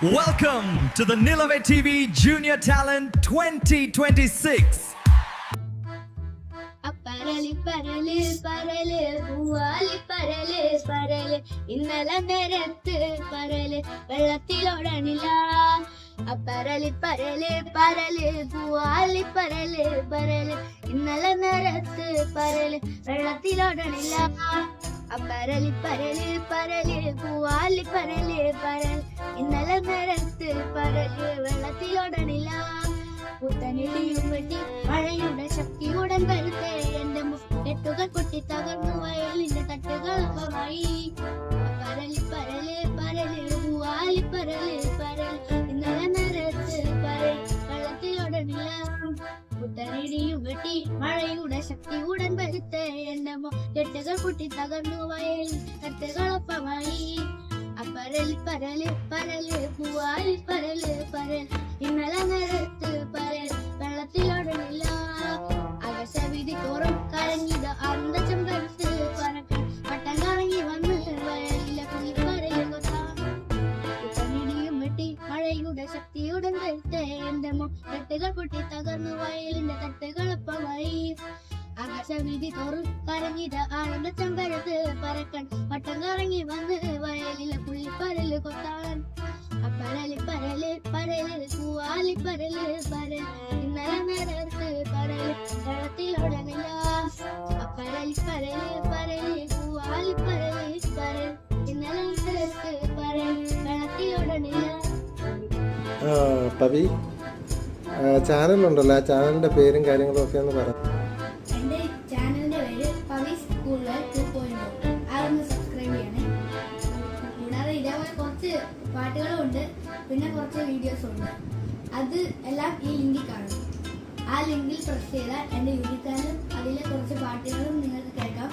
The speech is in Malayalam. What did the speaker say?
Welcome to the Nilave TV Junior Talent 2026. പരല് പരല് പരല് പൂവാലി പരല് പരല് ഇന്നലെ നേരത്ത് പരല് വെള്ളത്തിലോടണില്ല പരല് പരല് പരല് പൂവാലി പരല് പരല് ഇന്നലെ നേരത്ത് പരല് വെള്ളത്തിലോടണില്ല പരല് പരല് പരല് പൂവാലി പരല് പരല് ഇന്നലെ നേരത്ത് പരല് വെള്ളത്തിലോടണില്ല പുത്തനിടിയും വെട്ടി മഴയുടെ ശക്തിയുടൻ വരുത്തേ എന്റെ കെട്ടുകൾ പൊട്ടി തകർന്നു വയലിന്റെ തട്ടുകളപ്പമായി പരല് പരല് പരല് പൂവാലി പരല് പരല് ഇന്നലെ നേരത്ത് പരൽ വെള്ളത്തിലൊടനില്ല പുത്തനിടിയും വെട്ടി മഴയുടെ ശക്തിയുടൻ വരുത്തേ എന്റെ കെട്ടുകൾ പൊട്ടി തകർന്നു വയലിന്റെ തട്ടുകളപ്പമായി പരല് പരല് പരല് പൂവാലി പരല് പരൽ ഇന്നലെ നേരത്ത് പരൽ വെള്ളത്തിലോടനില്ല ആകാശവീതി തോറും കരഞ്ഞിത് അന്ത ചെമ്പരത്ത് പറക്കൻ പട്ടം കറങ്ങി വന്ന് വയലിലെ പുലിപ്പരല് കൊത്താനിടിയും വെട്ടി മഴയുടെ ശക്തിയുടൻ വരുത്തേ എന്റെ കെട്ടുകൾ പൊട്ടി തകർന്നു വയലിന്റെ തട്ടുകളപ്പമായി ആകാശവീതി തോറും കരഞ്ഞിത് ആനന്ദ ചെമ്പരത്ത് പറക്കൻ പട്ടം കറങ്ങി വന്ന് വയലിലെ പുലിപ്പരല് കൊത്താൻ പരല് പരല് പരല് പൂവാലി പരല് പരല് ഇന്നലെ നേരത്ത് പരല് വെള്ളത്തിലോടനില്ല പരല് പരല് പരല് പൂവാലി പരല് പരല് ഇന്നലെ നേരത്ത് പരല് വെള്ളത്തിലോടനില്ല. പവി ചാനലുണ്ടല്ലോ, ആ ചാനലിന്റെ പേരും കാര്യങ്ങളും ഒക്കെ ഒന്ന് പറ. എന്റെ ചാനലിന്റെ പേര് പവി സ്കൂൾ 2.0. അതൊന്ന് സബ്സ്ക്രൈബ് ചെയ്യണേ. കൂടാതെ ഇതേപോലെ കുറച്ച് പാട്ടുകളും ഉണ്ട്, പിന്നെ കുറച്ച് വീഡിയോസും ഉണ്ട്. അത് എല്ലാം ഈ ലിങ്കിൽ കാണും. ആ ലിങ്കിൽ പ്രസ് ചെയ്താൽ എൻ്റെ യൂട്യൂബ് ചാനലും അതിലെ കുറച്ച് പാട്ടുകളും നിങ്ങൾക്ക് കേൾക്കാം.